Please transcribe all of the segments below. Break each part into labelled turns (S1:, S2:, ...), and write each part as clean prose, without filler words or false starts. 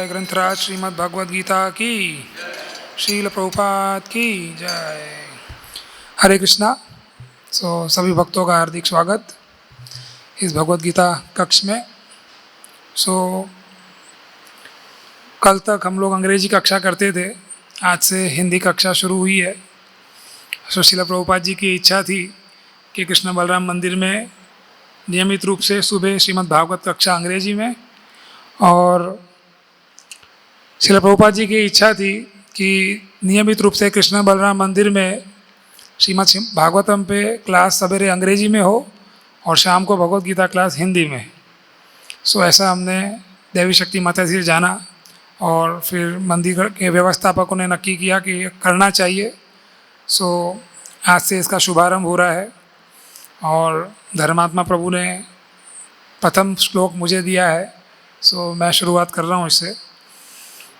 S1: ग्रंथराज श्रीमद् भगवद गीता की, श्रील प्रभुपाद की जय। हरे कृष्णा। सभी भक्तों का हार्दिक स्वागत इस भगवद गीता कक्ष में। कल तक हम लोग अंग्रेजी कक्षा करते थे, आज से हिंदी कक्षा शुरू हुई है। श्रील प्रभुपाद जी की इच्छा थी कि कृष्ण बलराम मंदिर में नियमित रूप से सुबह श्रीमद् भागवत कक्षा अंग्रेजी में, और श्रील प्रभुपाद जी की इच्छा थी कि नियमित रूप से कृष्ण बलराम मंदिर में श्रीमद् भागवतम पे क्लास सवेरे अंग्रेजी में हो और शाम को भगवद गीता क्लास हिंदी में। ऐसा हमने देवी शक्ति माता जी से जाना और फिर मंदिर के व्यवस्थापकों ने नक्की किया कि करना चाहिए। आज से इसका शुभारंभ हो रहा है और धर्मात्मा प्रभु ने प्रथम श्लोक मुझे दिया है, मैं शुरुआत कर रहा हूँ इससे।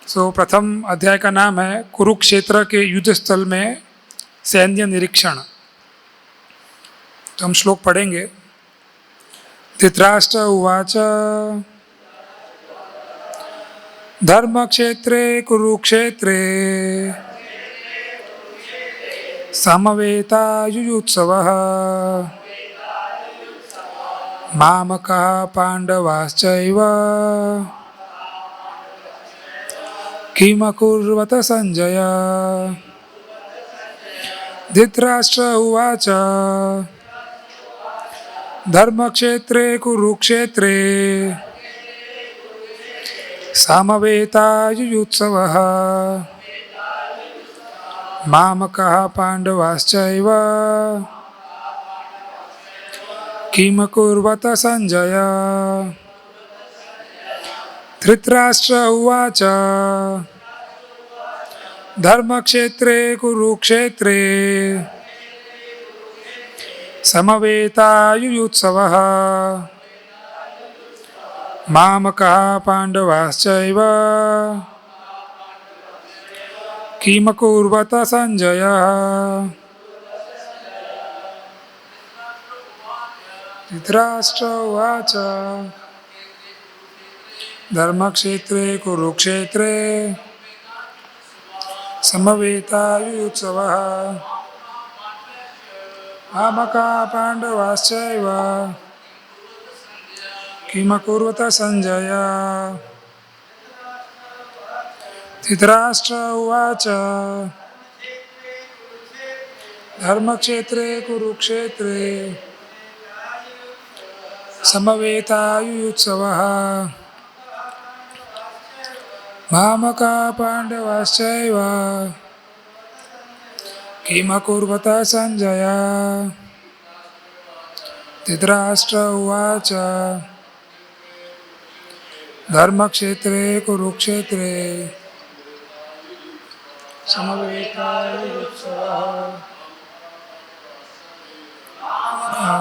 S1: प्रथम अध्याय का नाम है कुरुक्षेत्र के युद्ध स्थल में सैन्य निरीक्षण। तो हम श्लोक पढ़ेंगे। धृतराष्ट्र उवाच धर्मक्षेत्रे कुरुक्षेत्रे समवेतायुयुत्सवः मामकः पाण्डवाश्चैव किमकुर्वत संजय। धृतराष्ट्र उवाच धर्मक्षेत्रे कुरुक्षेत्रे समवेतायुयुत्सवः मामकः पाण्डवाश्चैव किमकुर्वत संजय। धृतराष्ट्र उवाच धर्मक्षेत्रे कुरुक्षेत्रे समवेतायुयुत्सवः मामकः पाण्डवाश्चैव किमकुर्वत संजय। धृतराष्ट्र उवाच धर्मक्षेत्रे कुरुक्षेत्रे समवेतायुयुत्सवः मामकः पाण्डवाश्चैव किमकुर्वत संजय। धृतराष्ट्र उवाच धर्मक्षेत्रे कुरुक्षेत्रे समवेतायुयुत्सवः मामकः पाण्डवाश्चैव किमकुर्वत संजय। धृतराष्ट्र उवाच धर्मक्षेत्रे कुरुक्षेत्रे समवेतायुयुत्सवः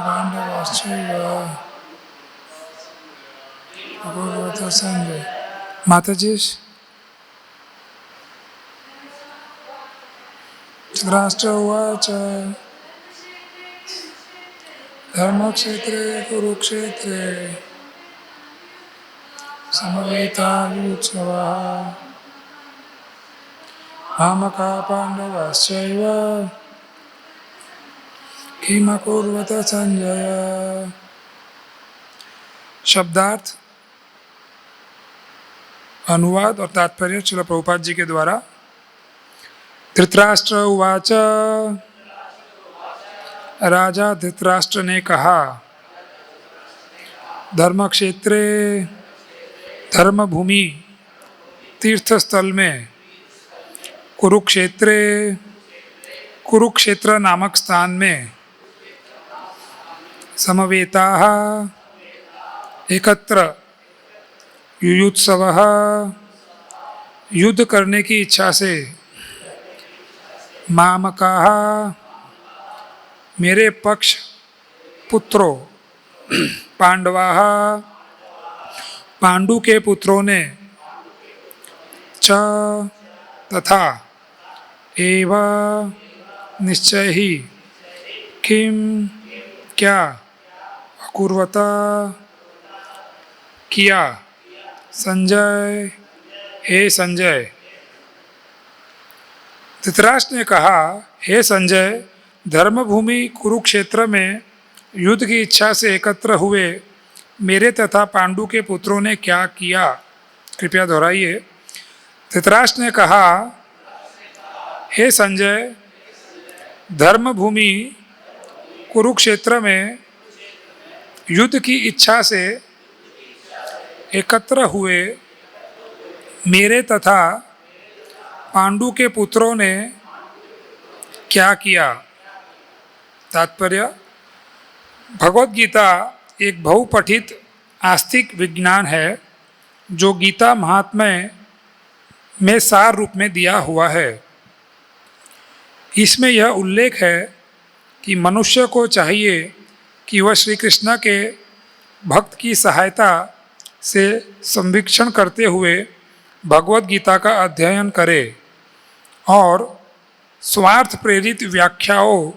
S1: पाण्डवाश्चैव किमकुर्वत संजय। माताजी। धृतराष्ट्र उवाच धर्मक्षेत्रे कुरुक्षेत्रे समवेतायुयुत्सवः मामकः पाण्डवाश्चैव किमकुर्वत संजय। शब्दार्थ, अनुवाद और तात्पर्य श्रील प्रभुपाद जी के द्वारा। धृतराष्ट्र उवाच राजा धृतराष्ट्र ने कहा, धर्मक्षेत्रे धर्मभूमि तीर्थस्थल में, कुरुक्षेत्रे कुरुक्षेत्र नामक स्थान में, समवेताः एकत्र, युयुत्सवः युद्ध करने की इच्छा से, मामकाः मेरे पक्ष पुत्रों, पांडवाः पांडु के पुत्रों ने, च तथा, एव निश्चय ही, किम क्या, अकुर्वत किया, संजय हे संजय। धृतराष्ट्र ने कहा, हे संजय, धर्मभूमि कुरुक्षेत्र में युद्ध की इच्छा से एकत्र हुए मेरे तथा पांडु के पुत्रों ने क्या किया? कृपया दोहराइए। धृतराष्ट्र ने कहा, हे संजय, धर्मभूमि कुरुक्षेत्र में युद्ध की इच्छा से एकत्र हुए मेरे तथा पांडु के पुत्रों ने क्या किया? तात्पर्य: भगवद गीता एक बहुपठित आस्तिक विज्ञान है जो गीता महात्म्य में सार रूप में दिया हुआ है। इसमें यह उल्लेख है कि मनुष्य को चाहिए कि वह श्री कृष्ण के भक्त की सहायता से संवीक्षण करते हुए भगवद गीता का अध्ययन करे और स्वार्थ प्रेरित व्याख्याओं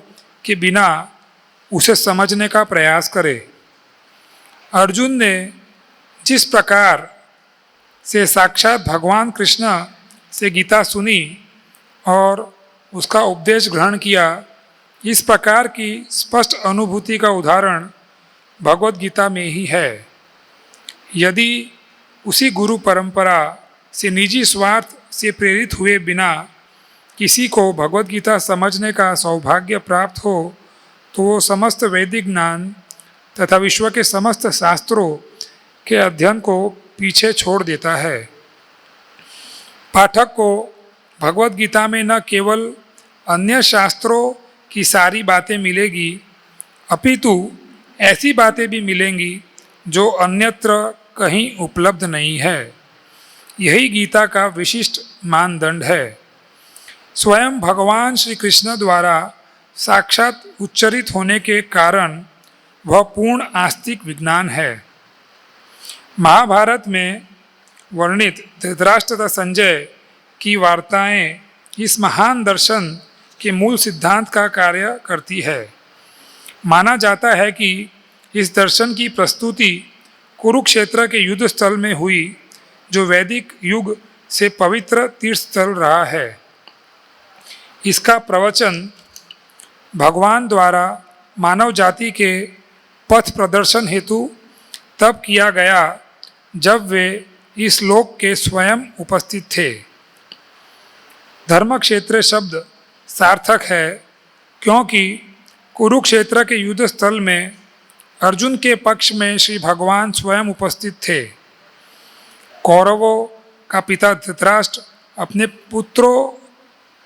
S1: के बिना उसे समझने का प्रयास करे। अर्जुन ने जिस प्रकार से साक्षात भगवान कृष्ण से गीता सुनी और उसका उपदेश ग्रहण किया, इस प्रकार की स्पष्ट अनुभूति का उदाहरण भगवद गीता में ही है। यदि उसी गुरु परंपरा से निजी स्वार्थ से प्रेरित हुए बिना किसी को भगवद गीता समझने का सौभाग्य प्राप्त हो तो वो समस्त वैदिक ज्ञान तथा विश्व के समस्त शास्त्रों के अध्ययन को पीछे छोड़ देता है। पाठक को भगवद गीता में न केवल अन्य शास्त्रों की सारी बातें मिलेगी, अपितु ऐसी बातें भी मिलेंगी जो अन्यत्र कहीं उपलब्ध नहीं है। यही गीता का विशिष्ट मानदंड है। स्वयं भगवान श्री कृष्ण द्वारा साक्षात उच्चरित होने के कारण वह पूर्ण आस्तिक विज्ञान है। महाभारत में वर्णित धृतराष्ट्र तथा संजय की वार्ताएं इस महान दर्शन के मूल सिद्धांत का कार्य करती है। माना जाता है कि इस दर्शन की प्रस्तुति कुरुक्षेत्र के युद्ध स्थल में हुई, जो वैदिक युग से पवित्र तीर्थस्थल रहा है। इसका प्रवचन भगवान द्वारा मानव जाति के पथ प्रदर्शन हेतु तब किया गया जब वे इस लोक के स्वयं उपस्थित थे। धर्मक्षेत्र शब्द सार्थक है क्योंकि कुरुक्षेत्र के युद्ध स्थल में अर्जुन के पक्ष में श्री भगवान स्वयं उपस्थित थे। कौरवों का पिता धृतराष्ट्र अपने पुत्रों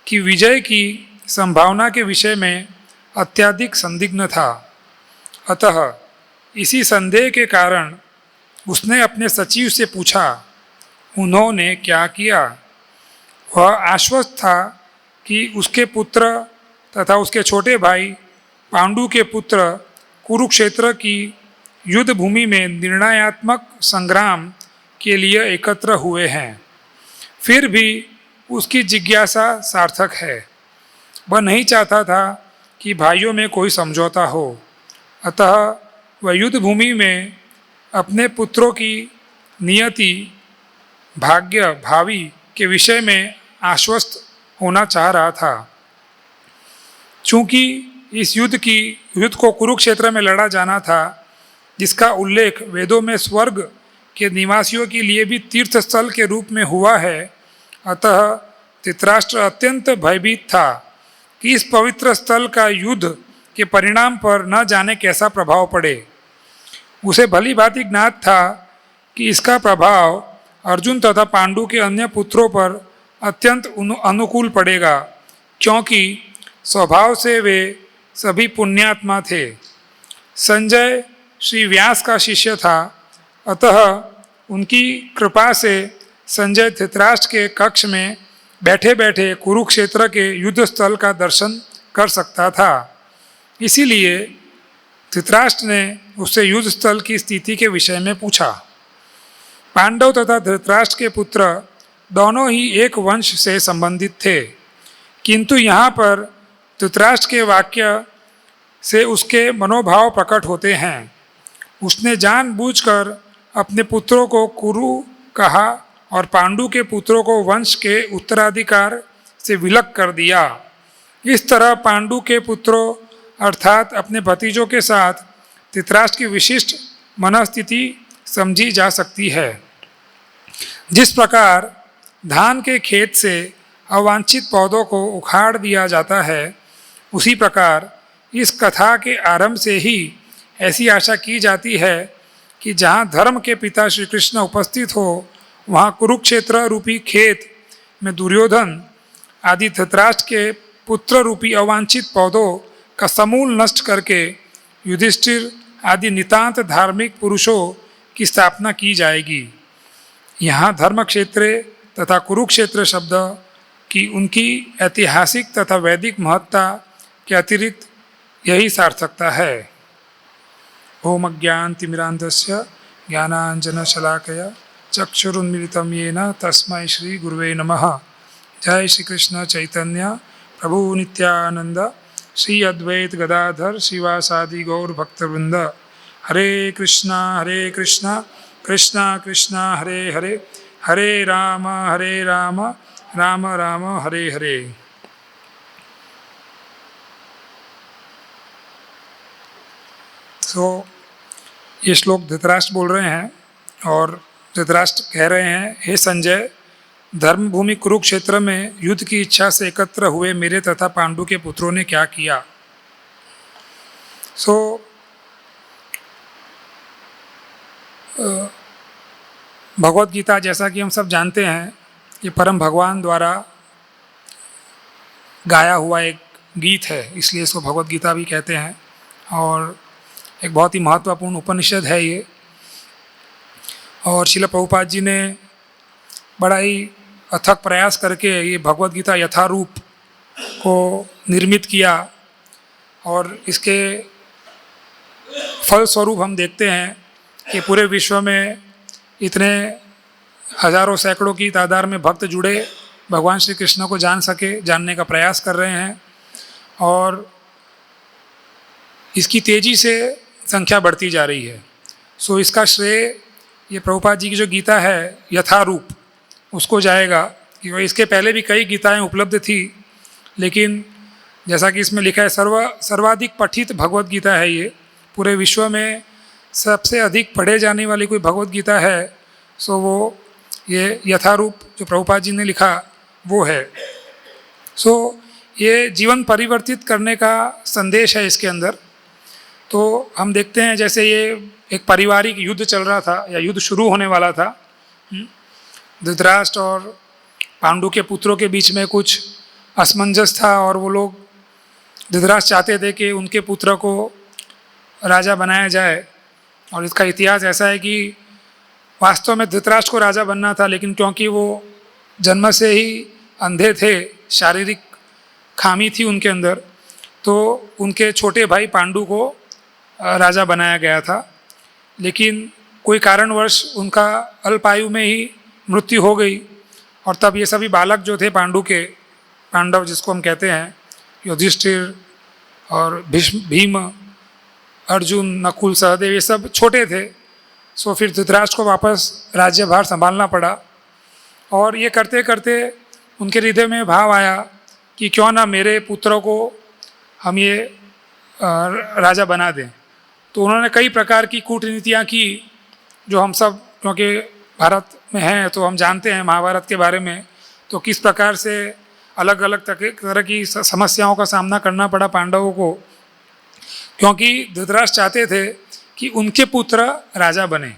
S1: की विजय की संभावना के विषय में अत्यधिक संदिग्ध था। अतः इसी संदेह के कारण उसने अपने सचिव से पूछा, उन्होंने क्या किया? वह आश्वस्त था कि उसके पुत्र तथा उसके छोटे भाई पांडु के पुत्र कुरुक्षेत्र की युद्ध भूमि में निर्णयात्मक संग्राम के लिए एकत्र हुए हैं। फिर भी उसकी जिज्ञासा सार्थक है। वह नहीं चाहता था कि भाइयों में कोई समझौता हो, अतः वह युद्ध भूमि में अपने पुत्रों की नियति, भाग्य, भावी के विषय में आश्वस्त होना चाह रहा था। चूँकि इस युद्ध को कुरुक्षेत्र में लड़ा जाना था, जिसका उल्लेख वेदों में स्वर्ग के निवासियों के लिए भी तीर्थस्थल के रूप में हुआ है, अतः धृतराष्ट्र अत्यंत भयभीत था कि इस पवित्र स्थल का युद्ध के परिणाम पर न जाने कैसा प्रभाव पड़े। उसे भली भांति ज्ञात था कि इसका प्रभाव अर्जुन तथा पांडु के अन्य पुत्रों पर अत्यंत अनुकूल पड़ेगा, क्योंकि स्वभाव से वे सभी पुण्यात्मा थे। संजय श्री व्यास का शिष्य था, अतः उनकी कृपा से संजय धृतराष्ट्र के कक्ष में बैठे बैठे कुरुक्षेत्र के युद्ध स्थल का दर्शन कर सकता था। इसीलिए धृतराष्ट्र ने उससे युद्ध स्थल की स्थिति के विषय में पूछा। पांडव तथा धृतराष्ट्र के पुत्र दोनों ही एक वंश से संबंधित थे, किंतु यहाँ पर धृतराष्ट्र के वाक्य से उसके मनोभाव प्रकट होते हैं। उसने जानबूझकर अपने पुत्रों को कुरु कहा और पांडु के पुत्रों को वंश के उत्तराधिकार से विलग कर दिया। इस तरह पांडु के पुत्रों अर्थात अपने भतीजों के साथ धृतराष्ट्र की विशिष्ट मनस्थिति समझी जा सकती है। जिस प्रकार धान के खेत से अवांछित पौधों को उखाड़ दिया जाता है, उसी प्रकार इस कथा के आरंभ से ही ऐसी आशा की जाती है कि जहाँ धर्म के पिता श्री कृष्ण उपस्थित हो, वहाँ कुरुक्षेत्र रूपी खेत में दुर्योधन आदि धृतराष्ट्र के पुत्र रूपी अवांछित पौधों का समूल नष्ट करके युधिष्ठिर आदि नितांत धार्मिक पुरुषों की स्थापना की जाएगी। यहाँ धर्म क्षेत्र तथा कुरुक्षेत्र शब्द की उनकी ऐतिहासिक तथा वैदिक महत्ता के अतिरिक्त यही सार्थकता है। ओम अज्ञानतिमिरान्धस्य ज्ञानाञ्जनशलाकया चक्षुरुन्मीलितं येन तस्मै श्री गुरुवे नमः। जय श्री कृष्ण चैतन्य प्रभु नित्यानंद श्री अद्वैत गदाधर श्रीवासादि गौर भक्तवृंद। हरे कृष्णा कृष्णा कृष्णा हरे हरे, हरे राम राम राम हरे हरे। ये श्लोक धृतराष्ट्र बोल रहे हैं और धृतराष्ट्र कह रहे हैं, हे संजय, धर्मभूमि कुरुक्षेत्र में युद्ध की इच्छा से एकत्र हुए मेरे तथा पांडु के पुत्रों ने क्या किया। भगवत गीता जैसा कि हम सब जानते हैं, ये परम भगवान द्वारा गाया हुआ एक गीत है, इसलिए इसको भगवत गीता भी कहते हैं और एक बहुत ही महत्वपूर्ण उपनिषद है ये। और श्रील प्रभुपाद जी ने बड़ा ही अथक प्रयास करके ये भगवत गीता यथारूप को निर्मित किया और इसके फलस्वरूप हम देखते हैं कि पूरे विश्व में इतने हजारों सैकड़ों की तादाद में भक्त जुड़े, भगवान श्री कृष्ण को जानने का प्रयास कर रहे हैं और इसकी तेज़ी से संख्या बढ़ती जा रही है। इसका श्रेय ये प्रभुपाद जी की जो गीता है यथारूप उसको जाएगा, क्योंकि इसके पहले भी कई गीताएं उपलब्ध थी, लेकिन जैसा कि इसमें लिखा है सर्वाधिक पठित भगवत गीता है ये। पूरे विश्व में सबसे अधिक पढ़े जाने वाली कोई भगवत गीता है वो ये यथारूप जो प्रभुपाद जी ने लिखा वो है। ये जीवन परिवर्तित करने का संदेश है इसके अंदर। तो हम देखते हैं जैसे ये एक पारिवारिक युद्ध चल रहा था या युद्ध शुरू होने वाला था। धृतराष्ट्र और पांडु के पुत्रों के बीच में कुछ असमंजस था और वो लोग धृतराष्ट्र चाहते थे कि उनके पुत्र को राजा बनाया जाए। और इसका इतिहास ऐसा है कि वास्तव में धृतराष्ट्र को राजा बनना था, लेकिन क्योंकि वो जन्म से ही अंधे थे, शारीरिक खामी थी उनके अंदर, तो उनके छोटे भाई पांडु को राजा बनाया गया था। लेकिन कोई कारणवश उनका अल्पायु में ही मृत्यु हो गई और तब ये सभी बालक जो थे पांडव जिसको हम कहते हैं, युधिष्ठिर और भीम, अर्जुन, नकुल, सहदेव, ये सब छोटे थे। फिर धृतराष्ट्र को वापस राज्यभार संभालना पड़ा और ये करते करते उनके हृदय में भाव आया कि क्यों ना मेरे पुत्रों को हम ये राजा बना दें। तो उन्होंने कई प्रकार की कूटनीतियाँ की जो हम सब, क्योंकि भारत में हैं तो हम जानते हैं महाभारत के बारे में, तो किस प्रकार से अलग अलग तरह की समस्याओं का सामना करना पड़ा पांडवों को, क्योंकि धृतराष्ट्र चाहते थे कि उनके पुत्र राजा बने।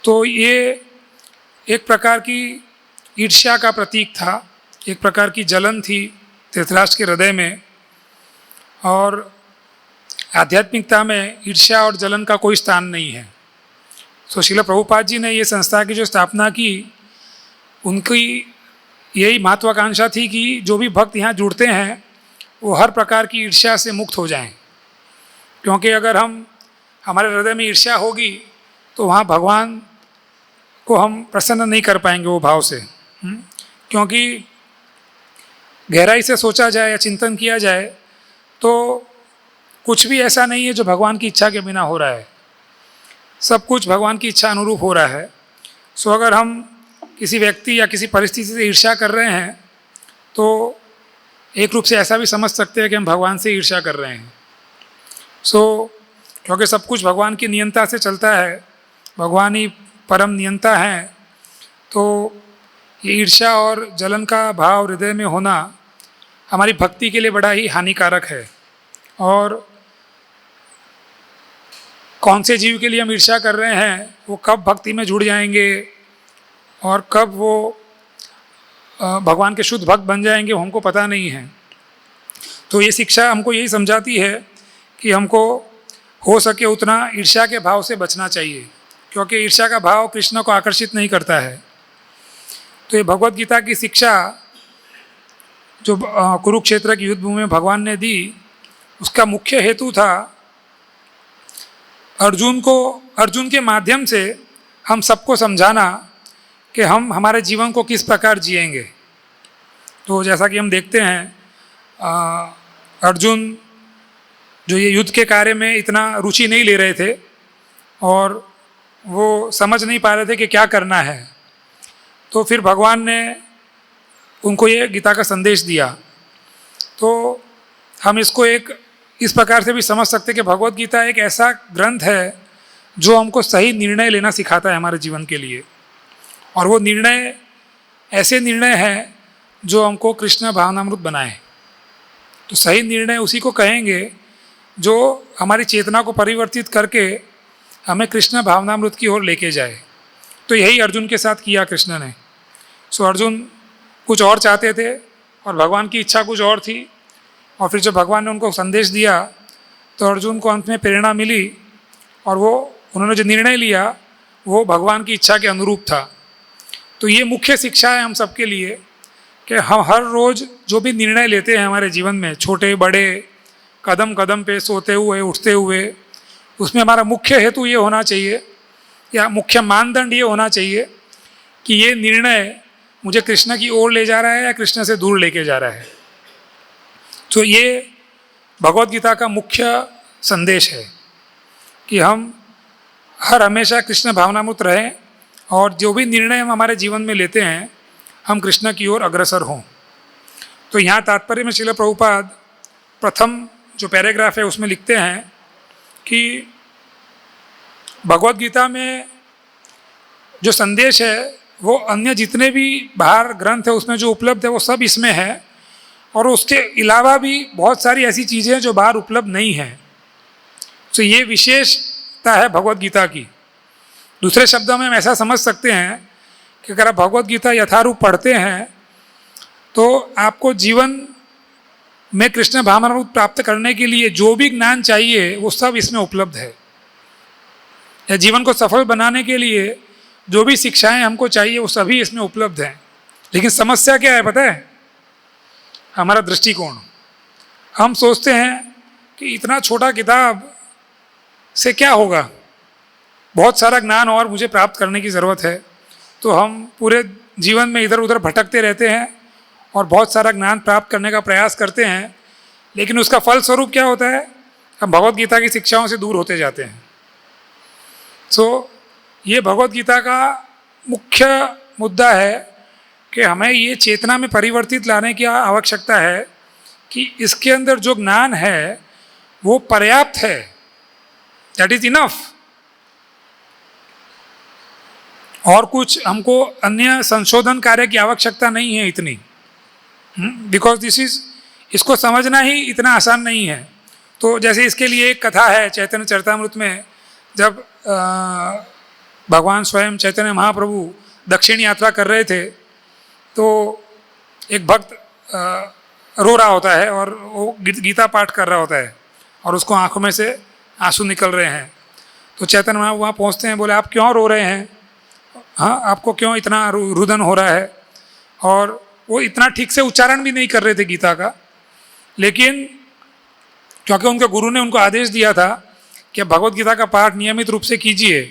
S1: तो ये एक प्रकार की ईर्ष्या का प्रतीक था, एक प्रकार की जलन थी धृतराष्ट्र के हृदय में। और आध्यात्मिकता में ईर्ष्या और जलन का कोई स्थान नहीं है। श्रील प्रभुपाद जी ने ये संस्था की जो स्थापना की, उनकी यही महत्वाकांक्षा थी कि जो भी भक्त यहाँ जुड़ते हैं वो हर प्रकार की ईर्ष्या से मुक्त हो जाएं। क्योंकि अगर हमारे हृदय में ईर्ष्या होगी तो वहाँ भगवान को हम प्रसन्न नहीं कर पाएंगे वो भाव से। क्योंकि गहराई से सोचा जाए या चिंतन किया जाए तो कुछ भी ऐसा नहीं है जो भगवान की इच्छा के बिना हो रहा है, सब कुछ भगवान की इच्छा अनुरूप हो रहा है। अगर हम किसी व्यक्ति या किसी परिस्थिति से ईर्ष्या कर रहे हैं तो एक रूप से ऐसा भी समझ सकते हैं कि हम भगवान से ईर्ष्या कर रहे हैं। क्योंकि सब कुछ भगवान की नियंता से चलता है, भगवान ही परम नियंता हैं, तो ये ईर्ष्या और जलन का भाव हृदय में होना हमारी भक्ति के लिए बड़ा ही हानिकारक है। और कौन से जीव के लिए हम ईर्ष्या कर रहे हैं, वो कब भक्ति में जुड़ जाएंगे और कब वो भगवान के शुद्ध भक्त बन जाएंगे, वो हमको पता नहीं है। तो ये शिक्षा हमको यही समझाती है कि हमको हो सके उतना ईर्ष्या के भाव से बचना चाहिए, क्योंकि ईर्ष्या का भाव कृष्ण को आकर्षित नहीं करता है। तो ये भगवत गीता की शिक्षा जो कुरुक्षेत्र की युद्ध भूमि में भगवान ने दी, उसका मुख्य हेतु था अर्जुन के माध्यम से हम सबको समझाना कि हम हमारे जीवन को किस प्रकार जिएंगे। तो जैसा कि हम देखते हैं अर्जुन जो ये युद्ध के कार्य में इतना रुचि नहीं ले रहे थे और वो समझ नहीं पा रहे थे कि क्या करना है, तो फिर भगवान ने उनको ये गीता का संदेश दिया। तो हम इसको एक इस प्रकार से भी समझ सकते कि भगवत गीता एक ऐसा ग्रंथ है जो हमको सही निर्णय लेना सिखाता है हमारे जीवन के लिए, और वो निर्णय ऐसे निर्णय हैं जो हमको कृष्ण भावनामृत बनाए। तो सही निर्णय उसी को कहेंगे जो हमारी चेतना को परिवर्तित करके हमें कृष्ण भावनामृत की ओर लेके जाए। तो यही अर्जुन के साथ किया कृष्ण ने। अर्जुन कुछ और चाहते थे और भगवान की इच्छा कुछ और थी, और फिर जब भगवान ने उनको संदेश दिया तो अर्जुन को अंत में प्रेरणा मिली और उन्होंने जो निर्णय लिया वो भगवान की इच्छा के अनुरूप था। तो ये मुख्य शिक्षा है हम सबके लिए कि हम हर रोज़ जो भी निर्णय लेते हैं हमारे जीवन में, छोटे बड़े, कदम कदम पे, सोते हुए उठते हुए, उसमें हमारा मुख्य हेतु ये होना चाहिए या मुख्य मानदंड ये होना चाहिए कि ये निर्णय मुझे कृष्ण की ओर ले जा रहा है या कृष्ण से दूर लेके जा रहा है। तो ये भगवत गीता का मुख्य संदेश है कि हम हमेशा कृष्ण भावनामृत रहें और जो भी निर्णय हम हमारे जीवन में लेते हैं हम कृष्ण की ओर अग्रसर हों। तो यहाँ तात्पर्य में श्रील प्रभुपाद प्रथम जो पैराग्राफ है उसमें लिखते हैं कि भगवत गीता में जो संदेश है वो अन्य जितने भी बाहर ग्रंथ है उसमें जो उपलब्ध है वो सब इसमें है, और उसके अलावा भी बहुत सारी ऐसी चीज़ें हैं जो बाहर उपलब्ध नहीं हैं। तो ये विशेषता है भगवत गीता की। दूसरे शब्दों में हम ऐसा समझ सकते हैं कि अगर आप भगवत गीता यथारूप पढ़ते हैं तो आपको जीवन में कृष्ण भावनामृत प्राप्त करने के लिए जो भी ज्ञान चाहिए वो सब इसमें उपलब्ध है, या जीवन को सफल बनाने के लिए जो भी शिक्षाएं हमको चाहिए वो सभी इसमें उपलब्ध हैं। लेकिन समस्या क्या है पता है? हमारा दृष्टिकोण। हम सोचते हैं कि इतना छोटा किताब से क्या होगा, बहुत सारा ज्ञान और मुझे प्राप्त करने की ज़रूरत है। तो हम पूरे जीवन में इधर उधर भटकते रहते हैं और बहुत सारा ज्ञान प्राप्त करने का प्रयास करते हैं, लेकिन उसका फल स्वरूप क्या होता है? हम भगवत गीता की शिक्षाओं से दूर होते जाते हैं। ये भगवत गीता का मुख्य मुद्दा है कि हमें ये चेतना में परिवर्तित लाने की आवश्यकता है कि इसके अंदर जो ज्ञान है वो पर्याप्त है, दैट इज इनफ, और कुछ हमको अन्य संशोधन कार्य की आवश्यकता नहीं है इतनी, बिकॉज इसको समझना ही इतना आसान नहीं है। तो जैसे इसके लिए एक कथा है चैतन्य चरितामृत में, जब भगवान स्वयं चैतन्य महाप्रभु दक्षिण यात्रा कर रहे थे तो एक भक्त रो रहा होता है और वो गीता पाठ कर रहा होता है और उसको आंखों में से आंसू निकल रहे हैं। तो चैतन्य महाप्रभु वहाँ पहुँचते हैं, बोले आप क्यों रो रहे हैं? हाँ, आपको क्यों इतना रुदन हो रहा है? और वो इतना ठीक से उच्चारण भी नहीं कर रहे थे गीता का, लेकिन क्योंकि उनके गुरु ने उनको आदेश दिया था कि भगवत गीता का पाठ नियमित रूप से कीजिए,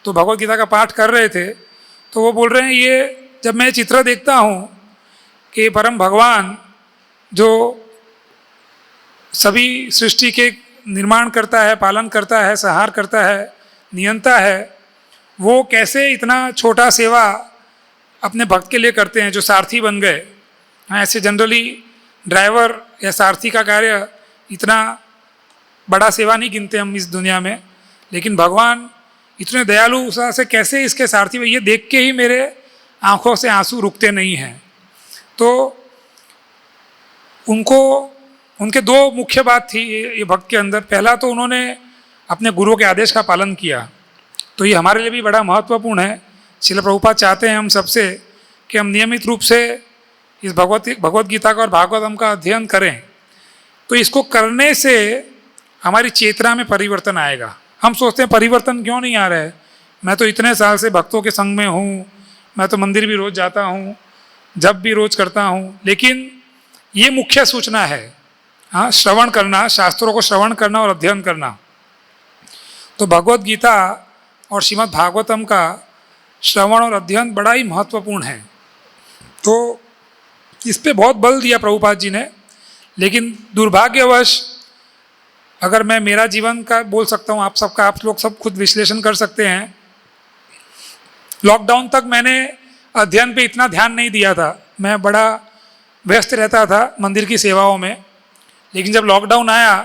S1: तो भगवत गीता का पाठ कर रहे थे। तो वो बोल रहे हैं, ये जब मैं चित्र देखता हूँ कि परम भगवान जो सभी सृष्टि के निर्माण करता है, पालन करता है, संहार करता है, नियंता है, वो कैसे इतना छोटा सेवा अपने भक्त के लिए करते हैं, जो सारथी बन गए। हाँ, ऐसे जनरली ड्राइवर या सारथी का कार्य इतना बड़ा सेवा नहीं गिनते हम इस दुनिया में, लेकिन भगवान इतने दयालु से कैसे इसके सारथी, ये देख के ही मेरे आंखों से आंसू रुकते नहीं हैं। तो उनको उनके दो मुख्य बात थी ये भक्त के अंदर। पहला तो उन्होंने अपने गुरु के आदेश का पालन किया, तो ये हमारे लिए भी बड़ा महत्वपूर्ण है। श्रील प्रभुपाद चाहते हैं हम सबसे कि हम नियमित रूप से इस भगवत गीता का और भागवतम का अध्ययन करें, तो इसको करने से हमारी चेतना में परिवर्तन आएगा। हम सोचते हैं परिवर्तन क्यों नहीं आ रहा है, मैं तो इतने साल से भक्तों के संग में हूँ, मैं तो मंदिर भी रोज़ जाता हूँ, जब भी रोज़ करता हूँ, लेकिन ये मुख्य सूचना है। हाँ, श्रवण करना, शास्त्रों को श्रवण करना और अध्ययन करना। तो भगवत गीता और श्रीमद् भागवतम का श्रवण और अध्ययन बड़ा ही महत्वपूर्ण है। तो इस पे बहुत बल दिया प्रभुपाद जी ने, लेकिन दुर्भाग्यवश अगर मैं मेरा जीवन का बोल सकता हूँ, आप सबका, आप लोग सब खुद विश्लेषण कर सकते हैं। लॉकडाउन तक मैंने अध्ययन पे इतना ध्यान नहीं दिया था, मैं बड़ा व्यस्त रहता था मंदिर की सेवाओं में। लेकिन जब लॉकडाउन आया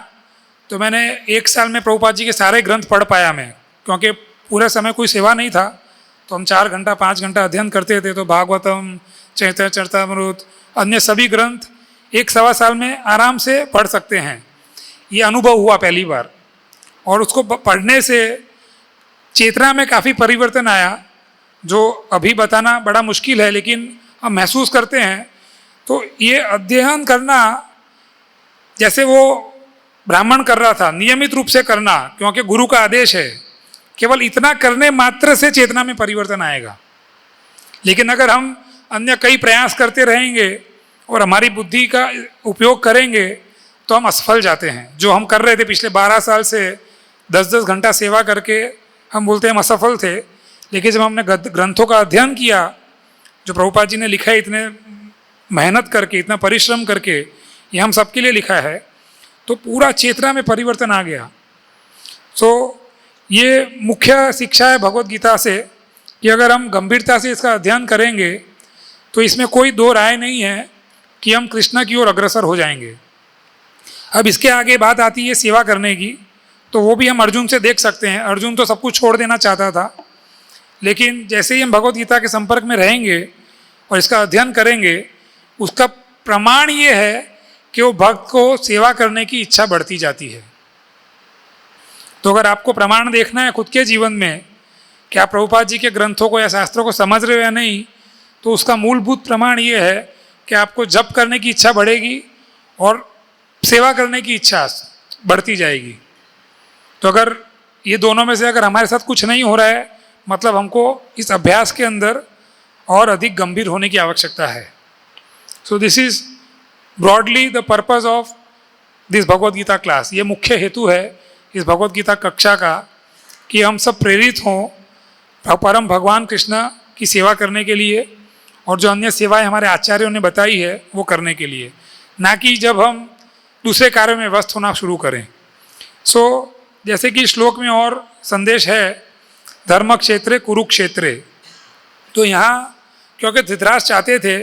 S1: तो मैंने 1 साल में प्रभुपाद जी के सारे ग्रंथ पढ़ पाया मैं, क्योंकि पूरे समय कोई सेवा नहीं था, तो हम 4 घंटा 5 घंटा अध्ययन करते थे। तो भागवतम, चैतन्य चरितामृत, अन्य सभी ग्रंथ 1-1.25 साल में आराम से पढ़ सकते हैं। ये अनुभव हुआ पहली बार, और उसको पढ़ने से चेतना में काफ़ी परिवर्तन आया, जो अभी बताना बड़ा मुश्किल है, लेकिन हम महसूस करते हैं। तो ये अध्ययन करना जैसे वो ब्राह्मण कर रहा था, नियमित रूप से करना, क्योंकि गुरु का आदेश है, केवल इतना करने मात्र से चेतना में परिवर्तन आएगा। लेकिन अगर हम अन्य कई प्रयास करते रहेंगे और हमारी बुद्धि का उपयोग करेंगे तो हम असफल जाते हैं। जो हम कर रहे थे पिछले 12 साल से 10-10 घंटा सेवा करके, हम बोलते हैं हम असफल थे, लेकिन जब हमने ग्रंथों का अध्ययन किया, जो प्रभुपाद जी ने लिखा है इतने मेहनत करके, इतना परिश्रम करके, ये हम सबके लिए लिखा है, तो पूरा चेतना में परिवर्तन आ गया। सो ये मुख्य शिक्षा है भगवत गीता से कि अगर हम गंभीरता से इसका अध्ययन करेंगे तो इसमें कोई दो राय नहीं है कि हम कृष्ण की ओर अग्रसर हो जाएंगे। अब इसके आगे बात आती है सेवा करने की, तो वो भी हम अर्जुन से देख सकते हैं। अर्जुन तो सब कुछ छोड़ देना चाहता था, लेकिन जैसे ही हम भगवत गीता के संपर्क में रहेंगे और इसका अध्ययन करेंगे, उसका प्रमाण ये है कि वो भक्त को सेवा करने की इच्छा बढ़ती जाती है। तो अगर आपको प्रमाण देखना है खुद के जीवन में कि आप प्रभुपाद जी के ग्रंथों को या शास्त्रों को समझ रहे हो या नहीं, तो उसका मूलभूत प्रमाण ये है कि आपको जप करने की इच्छा बढ़ेगी और सेवा करने की इच्छा बढ़ती जाएगी। तो अगर ये दोनों में से अगर हमारे साथ कुछ नहीं हो रहा है, मतलब हमको इस अभ्यास के अंदर और अधिक गंभीर होने की आवश्यकता है। So this is broadly the purpose of this Bhagavad Gita class. ये मुख्य हेतु है इस भगवत गीता कक्षा का कि हम सब प्रेरित हों परम भगवान कृष्ण की सेवा करने के लिए, और जो अन्य सेवाएं हमारे आचार्यों ने बताई है वो करने के लिए, ना कि जब हम दूसरे कार्यों में व्यस्त होना शुरू करें। सो जैसे कि श्लोक में और संदेश है, धर्म क्षेत्रे कुरुक्षेत्रे। तो यहाँ क्योंकि धृतराष्ट्र चाहते थे,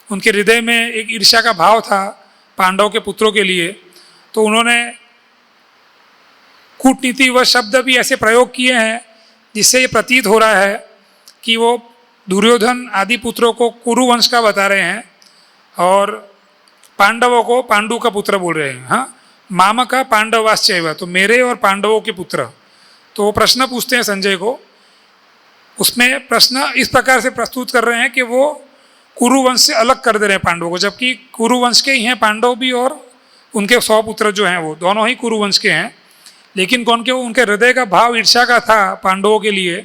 S1: उनके हृदय में एक ईर्ष्या का भाव था पांडव के पुत्रों के लिए, तो उन्होंने कूटनीति व शब्द भी ऐसे प्रयोग किए हैं जिससे ये प्रतीत हो रहा है कि वो दुर्योधन आदि पुत्रों को कुरु वंश का बता रहे हैं और पांडवों को पांडु का पुत्र बोल रहे हैं। हाँ, मामा का पांडवाश्चैव, तो मेरे और पांडवों के पुत्र। तो वो प्रश्न पूछते हैं संजय को, उसमें प्रश्न इस प्रकार से प्रस्तुत कर रहे हैं कि वो कुरु वंश से अलग कर दे रहे हैं पांडवों को, जबकि कुरु वंश के ही हैं पांडव भी, और उनके 100 पुत्र जो हैं वो दोनों ही कुरु वंश के हैं। लेकिन कौन के उनके हृदय का भाव ईर्ष्या का था पांडवों के लिए,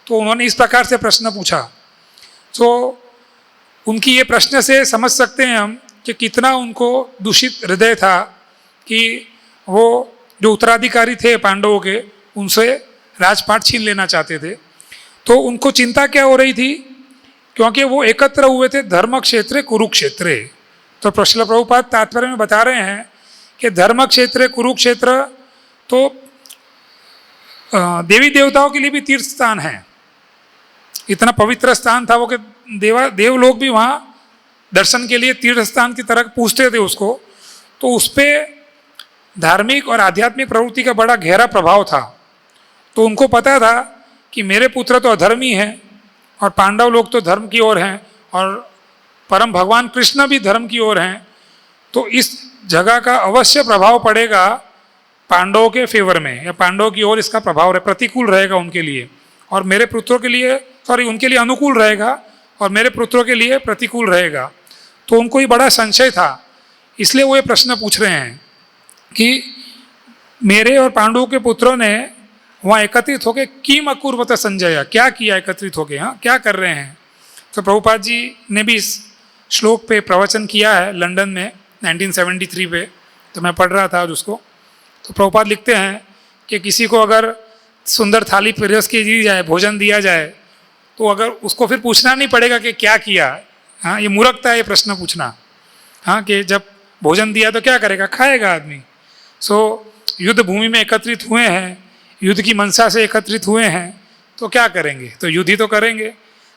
S1: तो उन्होंने इस प्रकार से प्रश्न पूछा। तो उनकी ये प्रश्न से समझ सकते हैं हम कि कितना उनको दूषित हृदय था कि वो जो उत्तराधिकारी थे पांडवों के, उनसे राजपाट छीन लेना चाहते थे। तो उनको चिंता क्या हो रही थी, क्योंकि वो एकत्र हुए थे धर्म क्षेत्रे कुरुक्षेत्रे। तो श्रील प्रभुपाद तात्पर्य में बता रहे हैं कि धर्म क्षेत्र कुरुक्षेत्र तो देवी देवताओं के लिए भी तीर्थ स्थान है। इतना पवित्र स्थान था वो कि देव लोग भी वहाँ दर्शन के लिए तीर्थ स्थान की तरह पूछते थे उसको। तो उस पर धार्मिक और आध्यात्मिक प्रवृत्ति का बड़ा गहरा प्रभाव था। तो उनको पता था कि मेरे पुत्र तो अधर्मी हैं और पांडव लोग तो धर्म की ओर हैं और परम भगवान कृष्ण भी धर्म की ओर हैं, तो इस जगह का अवश्य प्रभाव पड़ेगा पांडवों के फेवर में, या पांडवों की ओर इसका प्रभाव प्रतिकूल रहेगा उनके लिए, और मेरे पुत्रों के लिए उनके लिए अनुकूल रहेगा और मेरे पुत्रों के लिए प्रतिकूल रहेगा। तो उनको ये बड़ा संशय था, इसलिए वो ये प्रश्न पूछ रहे हैं कि मेरे और पांडवों के पुत्रों ने वहाँ एकत्रित होकर किम अकुर्वत संजय, क्या किया एकत्रित होकर, हाँ क्या कर रहे हैं। तो प्रभुपाद जी ने भी इस श्लोक पे प्रवचन किया है लंदन में 1973 पे, तो मैं पढ़ रहा था आज उसको। तो प्रभुपाद लिखते हैं कि किसी को अगर सुंदर थाली परोस के दी जाए, भोजन दिया जाए, तो अगर उसको फिर पूछना नहीं पड़ेगा कि क्या किया। हाँ, ये मूर्खता है ये प्रश्न पूछना। हाँ, कि जब भोजन दिया तो क्या करेगा, खाएगा आदमी। युद्ध भूमि में एकत्रित हुए हैं, युद्ध की मंशा से एकत्रित हुए हैं, तो क्या करेंगे, तो युद्ध ही तो करेंगे।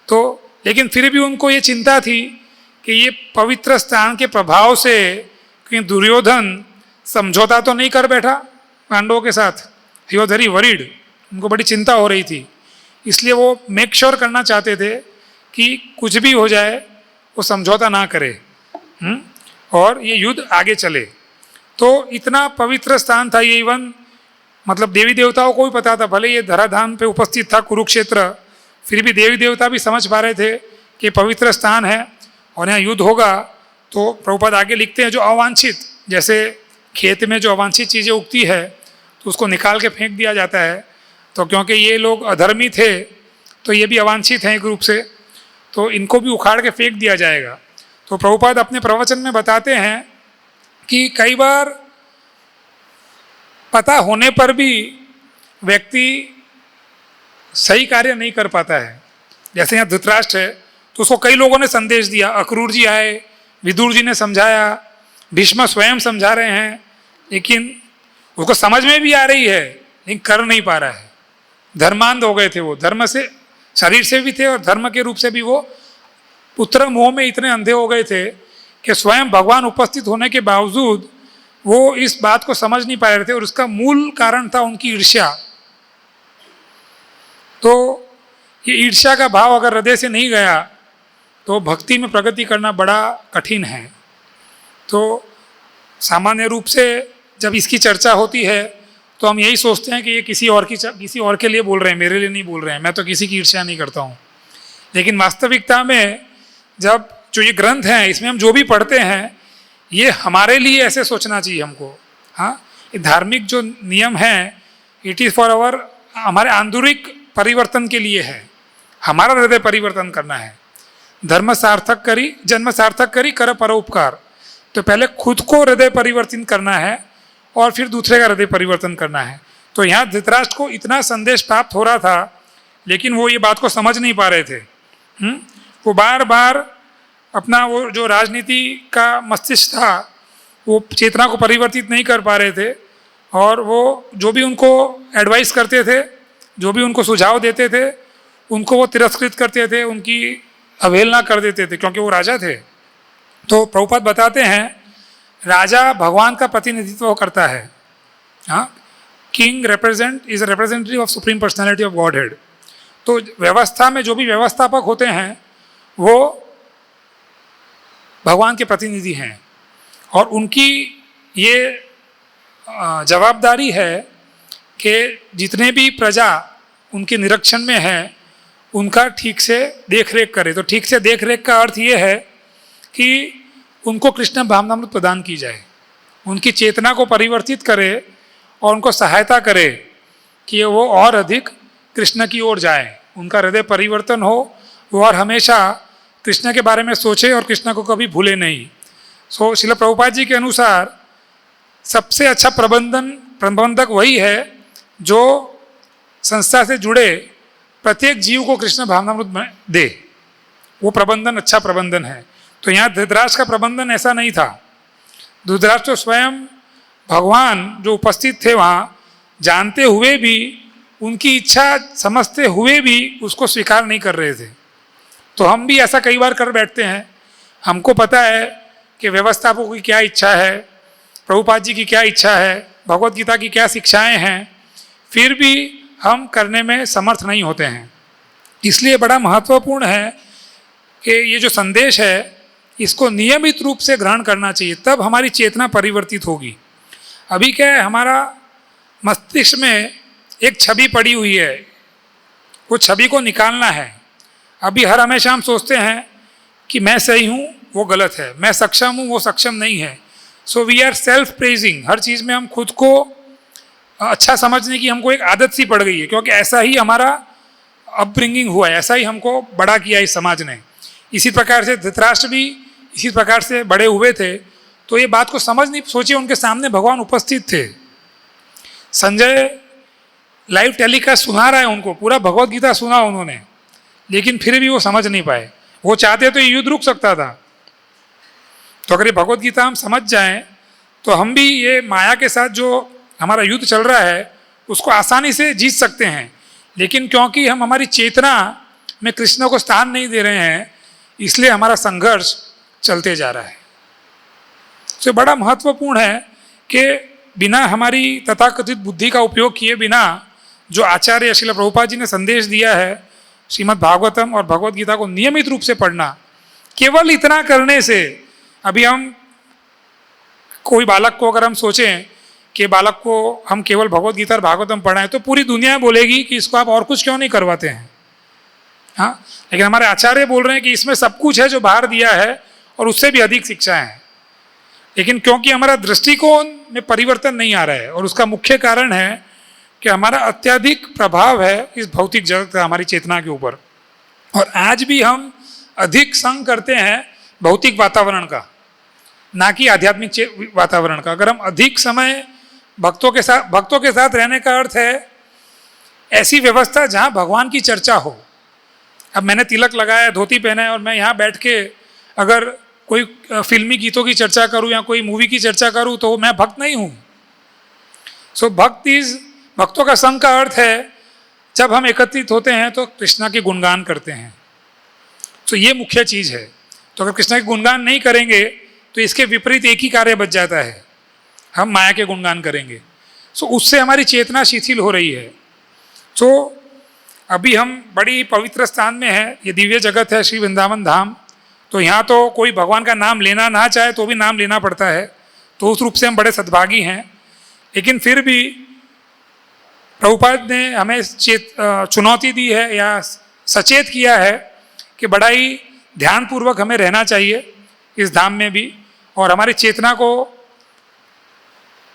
S1: तो लेकिन फिर भी उनको ये चिंता थी कि ये पवित्र स्थान के प्रभाव से कहीं दुर्योधन समझौता तो नहीं कर बैठा पांडवों के साथ। ही वॉज वेरी वरीड, उनको बड़ी चिंता हो रही थी, इसलिए वो मेक श्योर करना चाहते थे कि कुछ भी हो जाए वो समझौता ना करे और ये युद्ध आगे चले। तो इतना पवित्र स्थान था ये, इवन मतलब देवी देवताओं को भी पता था, भले ये धराधाम पे उपस्थित था कुरुक्षेत्र, फिर भी देवी देवता भी समझ पा रहे थे कि पवित्र स्थान है और यहाँ युद्ध होगा। तो प्रभुपाद आगे लिखते हैं जो अवांछित, जैसे खेत में जो अवांछित चीज़ें उगती है तो उसको निकाल के फेंक दिया जाता है, तो क्योंकि ये लोग अधर्मी थे तो ये भी अवांछित हैं एक रूप से, तो इनको भी उखाड़ के फेंक दिया जाएगा। तो प्रभुपाद अपने प्रवचन में बताते हैं कि कई बार पता होने पर भी व्यक्ति सही कार्य नहीं कर पाता है। जैसे यहाँ धृतराष्ट्र है तो उसको कई लोगों ने संदेश दिया, अक्रूर जी आए, विदुर जी ने समझाया, भीष्म स्वयं समझा रहे हैं, लेकिन उसको समझ में भी आ रही है लेकिन कर नहीं पा रहा है। धर्मांध हो गए थे वो, धर्म से शरीर से भी थे और धर्म के रूप से भी वो पुत्र मोह में इतने अंधे हो गए थे कि स्वयं भगवान उपस्थित होने के बावजूद वो इस बात को समझ नहीं पा रहे थे, और उसका मूल कारण था उनकी ईर्ष्या। तो ये ईर्ष्या का भाव अगर हृदय से नहीं गया तो भक्ति में प्रगति करना बड़ा कठिन है। तो सामान्य रूप से जब इसकी चर्चा होती है तो हम यही सोचते हैं कि ये किसी और के लिए बोल रहे हैं, मेरे लिए नहीं बोल रहे हैं, मैं तो किसी की ईर्ष्या नहीं करता हूँ। लेकिन वास्तविकता में जब जो ये ग्रंथ हैं इसमें हम जो भी पढ़ते हैं ये हमारे लिए ऐसे सोचना चाहिए हमको। हाँ, ये धार्मिक जो नियम हैं इट इज़ फॉर आवर, हमारे आंतरिक परिवर्तन के लिए है, हमारा हृदय परिवर्तन करना है। धर्म सार्थक करी जन्म सार्थक करी कर परोपकार, तो पहले खुद को हृदय परिवर्तन करना है और फिर दूसरे का हृदय परिवर्तन करना है। तो यहाँ धृतराष्ट्र को इतना संदेश प्राप्त हो रहा था लेकिन वो ये बात को समझ नहीं पा रहे थे। वो बार बार अपना वो जो राजनीति का मस्तिष्क था वो चेतना को परिवर्तित नहीं कर पा रहे थे, और वो जो भी उनको एडवाइस करते थे, जो भी उनको सुझाव देते थे, उनको वो तिरस्कृत करते थे, उनकी अवहेलना कर देते थे क्योंकि वो राजा थे। तो प्रभुपाद बताते हैं राजा भगवान का प्रतिनिधित्व करता है। हाँ, king is representative of supreme personality of God head. तो व्यवस्था में जो भी व्यवस्थापक होते हैं वो भगवान के प्रतिनिधि हैं, और उनकी ये जवाबदारी है कि जितने भी प्रजा उनके निरीक्षण में है उनका ठीक से देख रेख करे। तो ठीक से देख रेख का अर्थ ये है कि उनको कृष्ण भावनामृत प्रदान की जाए, उनकी चेतना को परिवर्तित करे और उनको सहायता करे कि वो और अधिक कृष्ण की ओर जाए, उनका हृदय परिवर्तन हो, वो और हमेशा कृष्ण के बारे में सोचे और कृष्ण को कभी भूले नहीं। श्रील प्रभुपाद जी के अनुसार सबसे अच्छा प्रबंधक वही है जो संस्था से जुड़े प्रत्येक जीव को कृष्ण भावनामृत दे, वो प्रबंधन अच्छा प्रबंधन है। तो यहाँ धृतराष्ट्र का प्रबंधन ऐसा नहीं था। धृतराष्ट्र स्वयं भगवान जो उपस्थित थे वहाँ जानते हुए भी, उनकी इच्छा समझते हुए भी उसको स्वीकार नहीं कर रहे थे। तो हम भी ऐसा कई बार कर बैठते हैं। हमको पता है कि व्यवस्थापकों की क्या इच्छा है, प्रभुपाद जी की क्या इच्छा है, भगवत गीता की क्या शिक्षाएं हैं, फिर भी हम करने में समर्थ नहीं होते हैं। इसलिए बड़ा महत्वपूर्ण है कि ये जो संदेश है इसको नियमित रूप से ग्रहण करना चाहिए, तब हमारी चेतना परिवर्तित होगी। अभी क्या है, हमारा मस्तिष्क में एक छवि पड़ी हुई है, वो छवि को निकालना है। अभी हर हमेशा हम सोचते हैं कि मैं सही हूँ, वो गलत है, मैं सक्षम हूँ, वो सक्षम नहीं है। So we are self praising, हर चीज़ में हम खुद को अच्छा समझने की हमको एक आदत सी पड़ गई है, क्योंकि ऐसा ही हमारा अपब्रिंगिंग हुआ है, ऐसा ही हमको बड़ा किया इस समाज ने। इसी प्रकार से धृतराष्ट्र भी इसी प्रकार से बड़े हुए थे, तो ये बात को समझ नहीं, सोचिए उनके सामने भगवान उपस्थित थे, संजय लाइव टेलीकास्ट सुना रहा है उनको, पूरा भगवत गीता सुना उन्होंने, लेकिन फिर भी वो समझ नहीं पाए। वो चाहते तो ये युद्ध रुक सकता था। तो अगर ये भगवत गीता हम समझ जाएं तो हम भी ये माया के साथ जो हमारा युद्ध चल रहा है उसको आसानी से जीत सकते हैं। लेकिन क्योंकि हम हमारी चेतना में कृष्ण को स्थान नहीं दे रहे हैं, इसलिए हमारा संघर्ष चलते जा रहा है। तो बड़ा महत्वपूर्ण है कि बिना हमारी तथाकथित बुद्धि का उपयोग किए बिना जो आचार्य श्रील प्रभुपाद जी ने संदेश दिया है, श्रीमद् भागवतम और भगवत गीता को नियमित रूप से पढ़ना, केवल इतना करने से, अभी हम कोई बालक को अगर हम सोचें कि बालक को हम केवल भगवत गीता और भागवतम पढ़ाएं तो पूरी दुनिया बोलेगी कि इसको आप और कुछ क्यों नहीं करवाते हैं। हाँ, लेकिन हमारे आचार्य बोल रहे हैं कि इसमें सब कुछ है जो बाहर दिया है और उससे भी अधिक शिक्षा है। लेकिन क्योंकि हमारा दृष्टिकोण में परिवर्तन नहीं आ रहा है, और उसका मुख्य कारण है कि हमारा अत्यधिक प्रभाव है इस भौतिक जगत का हमारी चेतना के ऊपर। और आज भी हम अधिक संग करते हैं भौतिक वातावरण का, ना कि आध्यात्मिक वातावरण का। अगर हम अधिक समय भक्तों के साथ रहने का अर्थ है ऐसी व्यवस्था जहाँ भगवान की चर्चा हो। अब मैंने तिलक लगाया, धोती पहना है और मैं यहाँ बैठ के अगर कोई फिल्मी गीतों की चर्चा करूँ या कोई मूवी की चर्चा करूँ तो मैं भक्त नहीं हूँ। सो भक्तों का संग का अर्थ है जब हम एकत्रित होते हैं तो कृष्णा के गुणगान करते हैं। तो ये मुख्य चीज़ है। तो अगर कृष्णा के गुणगान नहीं करेंगे तो इसके विपरीत एक ही कार्य बच जाता है, हम माया के गुणगान करेंगे। सो उससे हमारी चेतना शिथिल हो रही है। तो अभी हम बड़ी पवित्र स्थान में हैं, ये दिव्य जगत है श्री वृंदावन धाम। तो यहाँ तो कोई भगवान का नाम लेना ना चाहे तो भी नाम लेना पड़ता है, तो उस रूप से हम बड़े सद्भागी हैं। लेकिन फिर भी प्रभुपाद ने हमें चुनौती दी है या सचेत किया है कि बड़ा ही ध्यानपूर्वक हमें रहना चाहिए इस धाम में भी, और हमारी चेतना को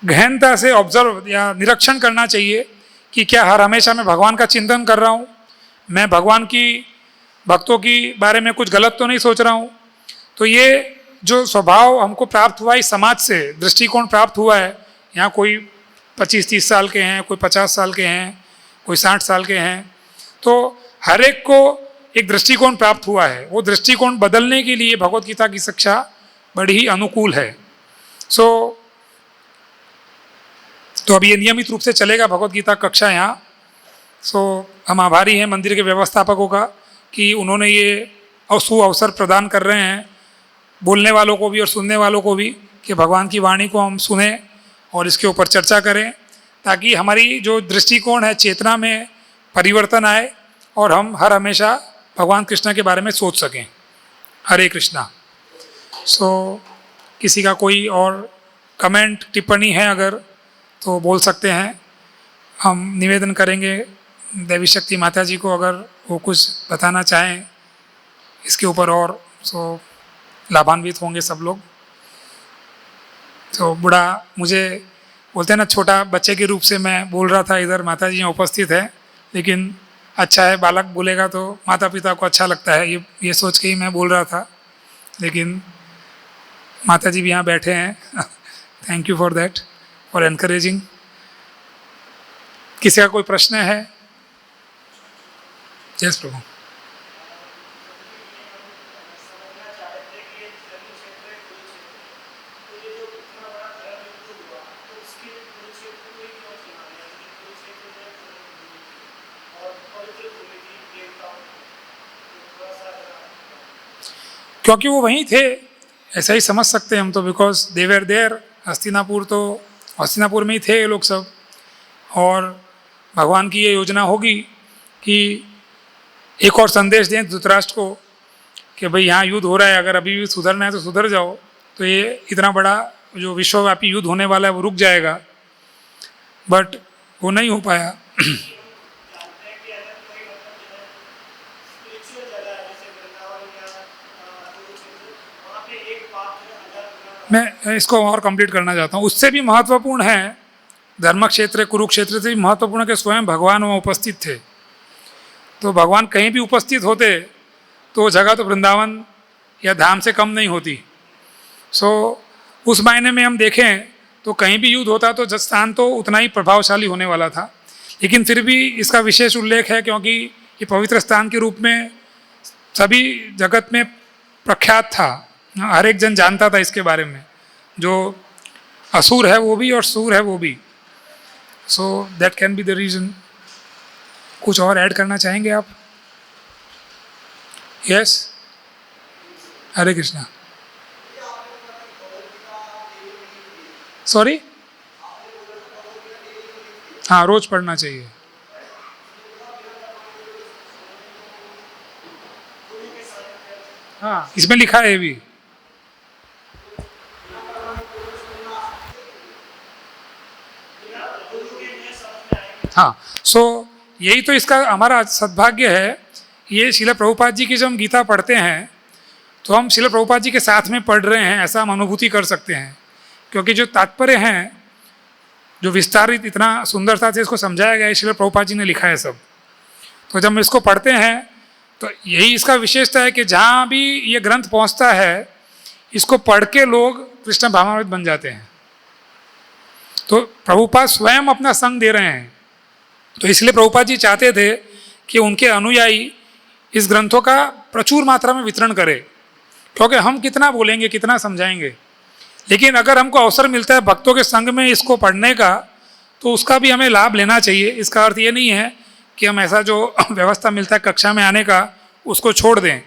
S1: गहनता से ऑब्जर्व या निरीक्षण करना चाहिए कि क्या हर हमेशा मैं भगवान का चिंतन कर रहा हूँ, मैं भगवान की भक्तों की बारे में कुछ गलत तो नहीं सोच रहा हूँ। तो ये जो स्वभाव हमको प्राप्त हुआ इस समाज से, दृष्टिकोण प्राप्त हुआ है, यहाँ कोई 25-30 साल के हैं, कोई 50 साल के हैं, कोई 60 साल के हैं, तो हर एक को एक दृष्टिकोण प्राप्त हुआ है। वो दृष्टिकोण बदलने के लिए भगवत गीता की शिक्षा बड़ी ही अनुकूल है। तो अब ये नियमित रूप से चलेगा भगवत गीता कक्षा यहाँ। हम आभारी हैं मंदिर के व्यवस्थापकों का कि उन्होंने ये अवसर प्रदान कर रहे हैं बोलने वालों को भी और सुनने वालों को भी कि भगवान की वाणी को हम सुने और इसके ऊपर चर्चा करें, ताकि हमारी जो दृष्टिकोण है चेतना में परिवर्तन आए और हम हर हमेशा भगवान कृष्ण के बारे में सोच सकें। हरे कृष्णा। किसी का कोई और कमेंट टिप्पणी है अगर तो बोल सकते हैं। हम निवेदन करेंगे देवी शक्ति माता जी को अगर वो कुछ बताना चाहें इसके ऊपर और, लाभान्वित होंगे सब लोग। तो बूढ़ा मुझे बोलते हैं ना, छोटा बच्चे के रूप से मैं बोल रहा था, इधर माता जी यहाँ उपस्थित है, लेकिन अच्छा है बालक बोलेगा तो माता पिता को अच्छा लगता है, ये सोच के ही मैं बोल रहा था। लेकिन माता जी भी यहाँ बैठे हैं thank you for that, for encouraging. किसी का कोई प्रश्न है? जय प्रभु। क्योंकि वो वहीं थे, ऐसा ही समझ सकते हैं हम तो, because they were there. Hastinapur में ही थे ये लोग सब, और भगवान की ये योजना होगी कि एक और संदेश दें धृतराष्ट्र को कि भाई यहाँ युद्ध हो रहा है, अगर अभी भी सुधरना है तो सुधर जाओ, तो ये इतना बड़ा जो विश्वव्यापी युद्ध होने वाला है वो रुक जाएगा। बट वो नहीं हो पाया। मैं इसको और कंप्लीट करना चाहता हूँ। उससे भी महत्वपूर्ण है, धर्म क्षेत्र कुरुक्षेत्र से भी महत्वपूर्ण है कि स्वयं भगवान वहाँ उपस्थित थे। तो भगवान कहीं भी उपस्थित होते तो वो जगह तो वृंदावन या धाम से कम नहीं होती। सो उस मायने में हम देखें तो कहीं भी युद्ध होता तो स्थान तो उतना ही प्रभावशाली होने वाला था, लेकिन फिर भी इसका विशेष उल्लेख है क्योंकि ये पवित्र स्थान के रूप में सभी जगत में प्रख्यात था। हर एक जन जानता था इसके बारे में, जो असुर है वो भी और सूर है वो भी। So that can be the reason. कुछ और ऐड करना चाहेंगे आप? यस, हरे कृष्णा। सॉरी, हाँ, रोज पढ़ना चाहिए। हाँ, इसमें लिखा है भी। हाँ, सो यही तो इसका हमारा सद्भाग्य है। ये श्रील प्रभुपाद जी की जब हम गीता पढ़ते हैं तो हम श्रील प्रभुपाद जी के साथ में पढ़ रहे हैं, ऐसा हम अनुभूति कर सकते हैं, क्योंकि जो तात्पर्य हैं, जो विस्तारित इतना सुंदरता से इसको समझाया गया है, श्रील प्रभुपाद जी ने लिखा है सब। तो जब हम इसको पढ़ते हैं तो यही इसका विशेषता है कि जहाँ भी ये ग्रंथ पहुँचता है, इसको पढ़ के लोग कृष्ण भावामृत बन जाते हैं। तो प्रभुपाद स्वयं अपना संग दे रहे हैं। तो इसलिए प्रभुपाद जी चाहते थे कि उनके अनुयायी इस ग्रंथों का प्रचुर मात्रा में वितरण करें, क्योंकि हम कितना बोलेंगे, कितना समझाएंगे, लेकिन अगर हमको अवसर मिलता है भक्तों के संग में इसको पढ़ने का, तो उसका भी हमें लाभ लेना चाहिए। इसका अर्थ ये नहीं है कि हम ऐसा जो व्यवस्था मिलता है कक्षा में आने का उसको छोड़ दें,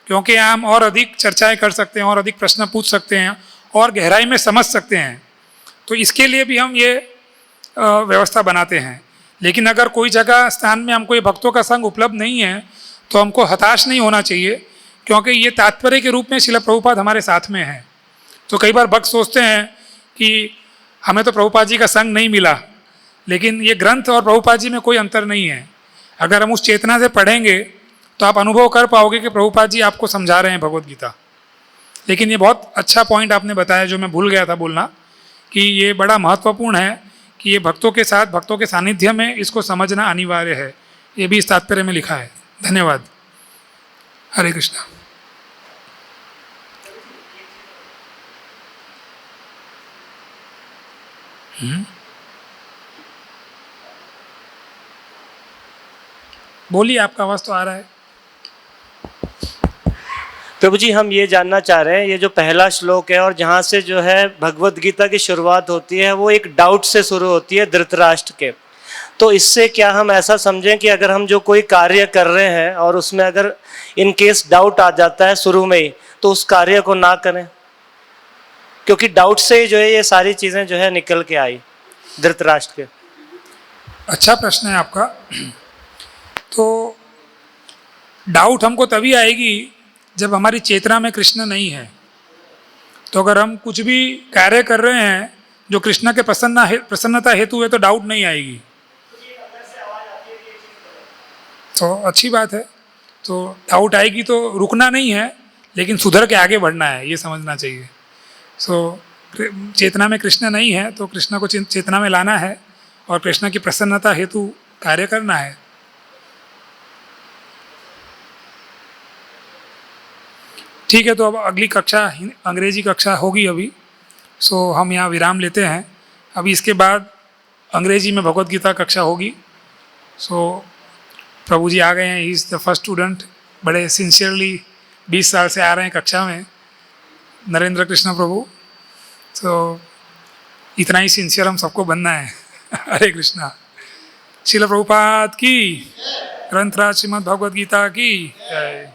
S1: क्योंकि हम और अधिक चर्चाएं कर सकते हैं, और अधिक प्रश्न पूछ सकते हैं, और गहराई में समझ सकते हैं। तो इसके लिए भी हम ये व्यवस्था बनाते हैं। लेकिन अगर कोई जगह स्थान में हमको ये भक्तों का संग उपलब्ध नहीं है तो हमको हताश नहीं होना चाहिए, क्योंकि ये तात्पर्य के रूप में श्रील प्रभुपाद हमारे साथ में हैं। तो कई बार भक्त सोचते हैं कि हमें तो प्रभुपाद जी का संग नहीं मिला, लेकिन ये ग्रंथ और प्रभुपाद जी में कोई अंतर नहीं है। अगर हम उस चेतना से पढ़ेंगे तो आप अनुभव कर पाओगे कि प्रभुपाद जी आपको समझा रहे हैं भगवद गीता। लेकिन ये बहुत अच्छा पॉइंट आपने बताया, जो मैं भूल गया था बोलना, कि ये बड़ा महत्वपूर्ण है कि ये भक्तों के साथ, भक्तों के सानिध्य में इसको समझना अनिवार्य है। ये भी इस तात्पर्य में लिखा है। धन्यवाद। हरे कृष्णा। बोलिए, आपका आवाज तो आ रहा है।
S2: प्रभु जी, हम ये जानना चाह रहे हैं, ये जो पहला श्लोक है और जहाँ से जो है भगवत गीता की शुरुआत होती है, वो एक डाउट से शुरू होती है धृतराष्ट्र के। तो इससे क्या हम ऐसा समझें कि अगर हम जो कोई कार्य कर रहे हैं और उसमें अगर इन केस डाउट आ जाता है शुरू में ही, तो उस कार्य को ना करें, क्योंकि डाउट से ही जो है ये सारी चीज़ें जो है निकल के आई धृतराष्ट्र के।
S1: अच्छा प्रश्न है आपका। तो डाउट हमको तभी आएगी जब हमारी चेतना में कृष्ण नहीं है। तो अगर हम कुछ भी कार्य कर रहे हैं जो कृष्ण के प्रसन्नता हेतु है तो डाउट नहीं आएगी। तो अच्छी बात है। तो डाउट आएगी तो रुकना नहीं है, लेकिन सुधर के आगे बढ़ना है, ये समझना चाहिए। चेतना में कृष्ण नहीं है तो कृष्ण को चेतना में लाना है और कृष्ण की प्रसन्नता हेतु कार्य करना है। ठीक है, तो अब अगली कक्षा अंग्रेजी कक्षा होगी अभी। हम यहाँ विराम लेते हैं। अभी इसके बाद अंग्रेजी में भगवद गीता कक्षा होगी। प्रभु जी आ गए हैं, he is the first student. बड़े सिंसियरली 20 साल से आ रहे हैं कक्षा में, नरेंद्र कृष्ण प्रभु। इतना ही सिंसियर हम सबको बनना है। हरे कृष्णा। श्रील प्रभुपाद की, ग्रंथराज श्रीमद् भगवद गीता की जय।